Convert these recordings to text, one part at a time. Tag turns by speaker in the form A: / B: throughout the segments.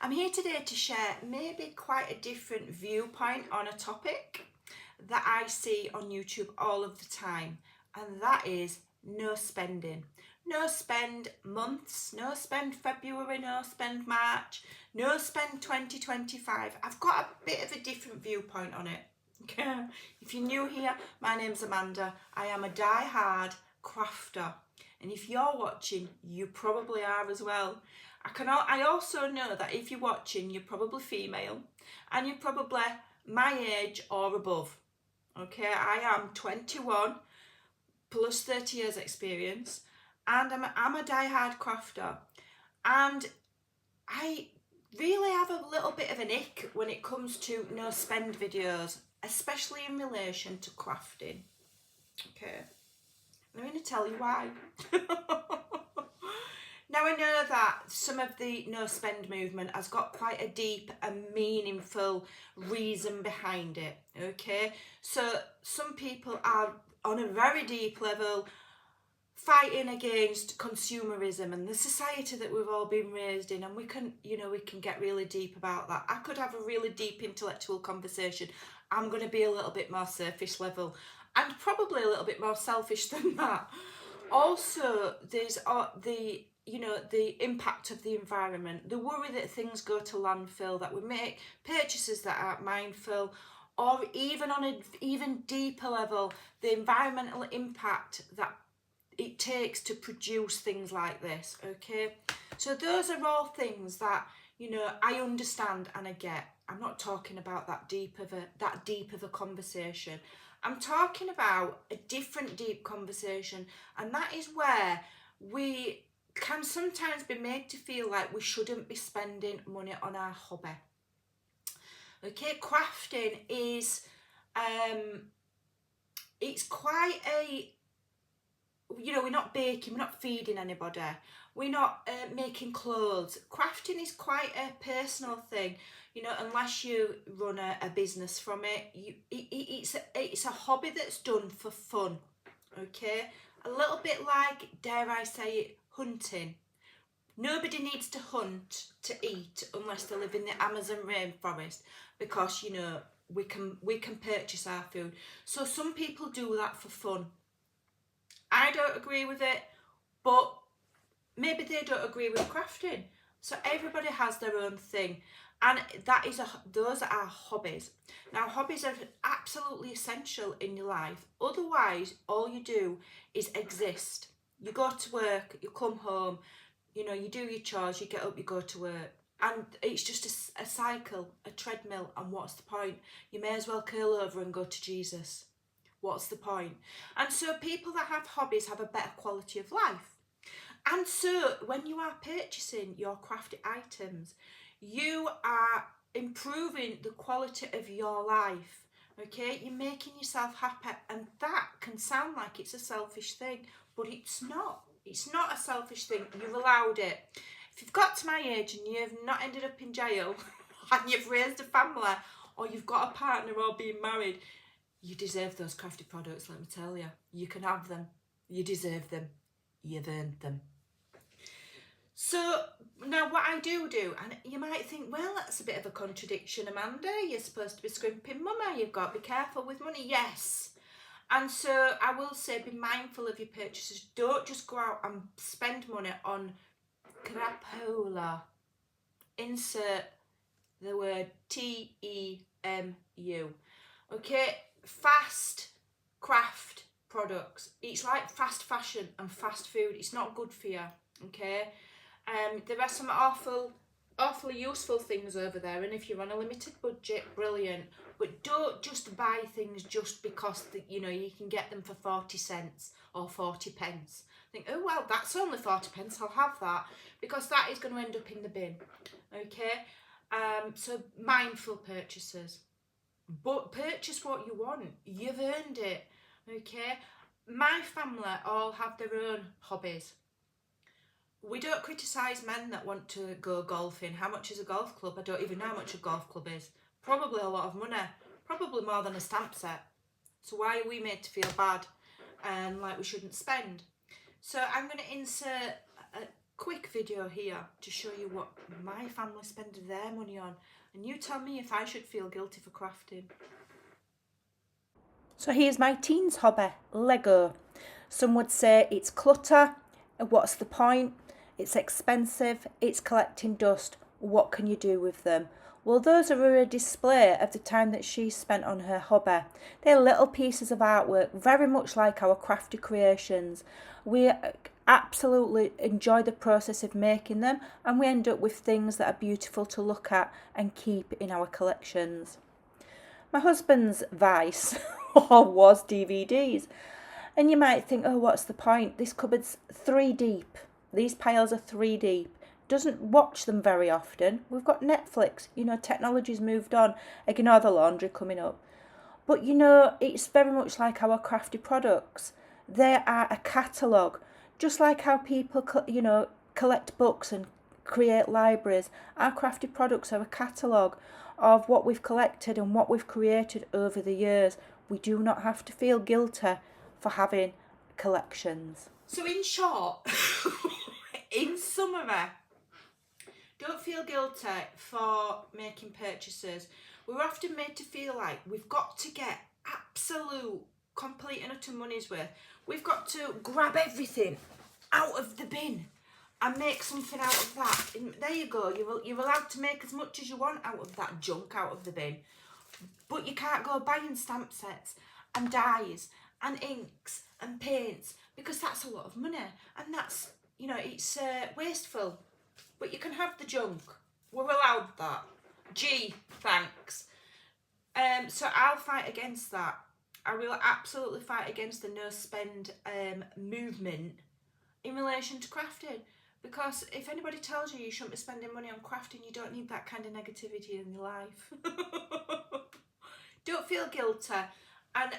A: I'm here today to share maybe quite a different viewpoint on a topic that I see on YouTube all of the time, and that is no spending. No spend months, no spend February, no spend March, no spend 2025. I've got a bit of a different viewpoint on it. Okay. If you're new here, my name's Amanda. I am a die-hard crafter, and if you're watching, you probably are as well. I also know that if you're watching, you're probably female and you're probably my age or above. Okay, I am 21 plus 30 years experience, and I'm a die-hard crafter, and I really have a little bit of an ick when it comes to no spend videos, especially in relation to crafting. Okay, I'm going to tell you why. Now, I know that some of the no spend movement has got quite a deep and meaningful reason behind it, okay? So some people are on a very deep level fighting against consumerism and the society that we've all been raised in, and we can get really deep about that. I could have a really deep intellectual conversation. I'm going to be a little bit more surface level and probably a little bit more selfish than that. Also, there's the impact of the environment, the worry that things go to landfill, that we make purchases that aren't mindful, or even on an even deeper level, the environmental impact that it takes to produce things like this, okay? So those are all things that, I understand and I get. I'm not talking about that deep of a conversation. I'm talking about a different deep conversation, and that is where we can sometimes be made to feel like we shouldn't be spending money on our hobby. Okay, crafting is it's quite a, we're not baking, we're not feeding anybody, we're not making clothes. Crafting is quite a personal thing, unless you run a business from it. It's a hobby that's done for fun, okay? A little bit like, dare I say it, hunting. Nobody needs to hunt to eat unless they live in the Amazon rainforest, because we can purchase our food. So some people do that for fun. I don't agree with it, but maybe they don't agree with crafting. So everybody has their own thing, and those are hobbies. Now, hobbies are absolutely essential in your life. Otherwise, all you do is exist. You go to work, you come home, you do your chores, you get up, you go to work, and it's just a cycle, a treadmill. And what's the point? You may as well curl over and go to Jesus. What's the point? And so people that have hobbies have a better quality of life. And so when you are purchasing your crafty items, you are improving the quality of your life. Okay, you're making yourself happy, and that can sound like it's a selfish thing, but it's not. It's not a selfish thing. You've allowed it. If you've got to my age and you've not ended up in jail and you've raised a family, or you've got a partner or been married, you deserve those crafty products, let me tell you. You can have them. You deserve them. You've earned them. So now what I do, and you might think, well, that's a bit of a contradiction, Amanda. You're supposed to be scrimping mummy. You've got to be careful with money. Yes. And so I will say, be mindful of your purchases. Don't just go out and spend money on crapola. Insert the word TEMU. Okay, fast craft products. It's like fast fashion and fast food. It's not good for you. Okay, there are some awfully useful things over there, and if you're on a limited budget, brilliant. But don't just buy things just because you can get them for 40 cents or 40 pence. Think, oh well, that's only 40 pence, I'll have that, because that is going to end up in the bin. Okay, so mindful purchases, but purchase what you want. You've earned it. Okay, my family all have their own hobbies. We don't criticise men that want to go golfing. How much is a golf club? I don't even know how much a golf club is. Probably a lot of money. Probably more than a stamp set. So why are we made to feel bad and like we shouldn't spend? So I'm going to insert quick video here to show you what my family spend their money on, and you tell me if I should feel guilty for crafting. So here's my teens hobby, Lego. Some would say it's clutter, what's the point? It's expensive, it's collecting dust, what can you do with them? Well, those are a display of the time that she spent on her hobby. They're little pieces of artwork, very much like our crafty creations. We absolutely enjoy the process of making them, and we end up with things that are beautiful to look at and keep in our collections. My husband's vice was DVDs. And you might think, oh, what's the point? This cupboard's 3 deep. These piles are 3 deep. Doesn't watch them very often. We've got Netflix. Technology's moved on. Ignore the laundry coming up. But it's very much like our crafty products. They are a catalogue. Just like how people, collect books and create libraries. Our crafty products are a catalogue of what we've collected and what we've created over the years. We do not have to feel guilty for having collections. So in short, in summary, don't feel guilty for making purchases. We're often made to feel like we've got to get absolute, complete and utter money's worth. We've got to grab everything out of the bin and make something out of that. And there you go, you're allowed to make as much as you want out of that junk out of the bin. But you can't go buying stamp sets and dyes and inks and paints, because that's a lot of money, and that's, it's wasteful. But you can have the junk. We're allowed that. Gee, thanks. So I'll fight against that. I will absolutely fight against the no spend movement in relation to crafting, because if anybody tells you shouldn't be spending money on crafting, you don't need that kind of negativity in your life. Don't feel guilty. And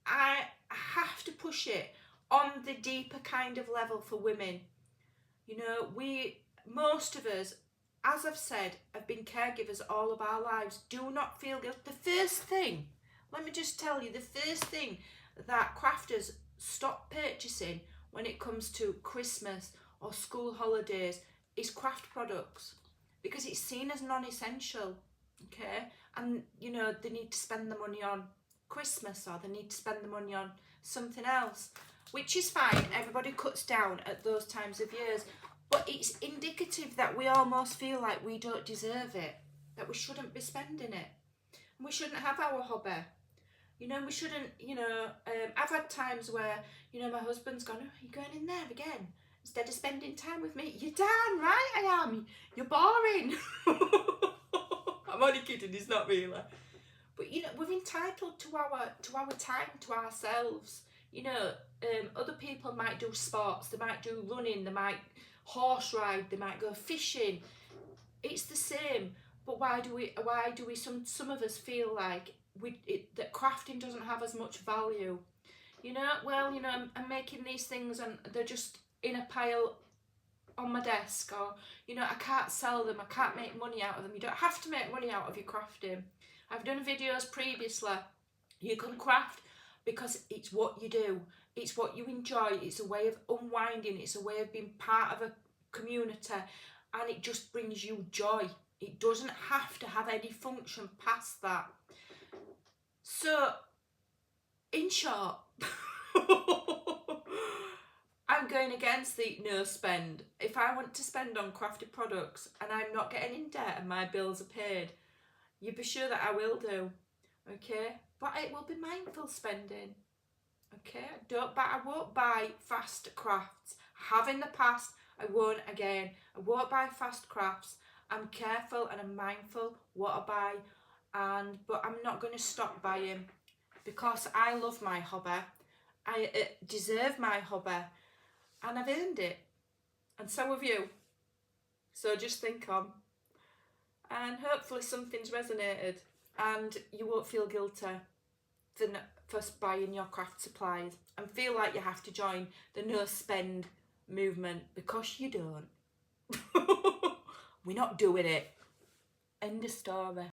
A: I have to push it on the deeper kind of level for women. Most of us, as I've said, have been caregivers all of our lives. Do not feel guilty. The first thing, let me just tell you, the first thing that crafters stop purchasing when it comes to Christmas or school holidays is craft products, because it's seen as non-essential, okay? And, they need to spend the money on Christmas, or they need to spend the money on something else, which is fine. Everybody cuts down at those times of years, but it's indicative that we almost feel like we don't deserve it, that we shouldn't be spending it, and we shouldn't have our hobby. We shouldn't, I've had times where, my husband's gone, oh, you're going in there again, instead of spending time with me. You're damn right I am. You're boring. I'm only kidding, he's not really. But we're entitled to our time, to ourselves. Other people might do sports, they might do running, they might horse ride, they might go fishing. It's the same. But why do we some of us feel like that crafting doesn't have as much value? I'm making these things and they're just in a pile on my desk, or I can't sell them, I can't make money out of them. You don't have to make money out of your crafting. I've done videos previously. You can craft because it's what you do, it's what you enjoy, it's a way of unwinding, it's a way of being part of a community, and it just brings you joy. It doesn't have to have any function past that. So, in short, I'm going against the no spend. If I want to spend on crafted products and I'm not getting in debt and my bills are paid, you be sure that I will do, okay? But it will be mindful spending, okay? I won't buy fast crafts. I have in the past, I won't again. I won't buy fast crafts. I'm careful and I'm mindful what I buy, but I'm not going to stop buying, because I love my hobby. I deserve my hobby, and I've earned it, and so have you. So just think on, and hopefully something's resonated and you won't feel guilty for buying your craft supplies and feel like you have to join the no spend movement, because you don't. We're not doing it. End of story.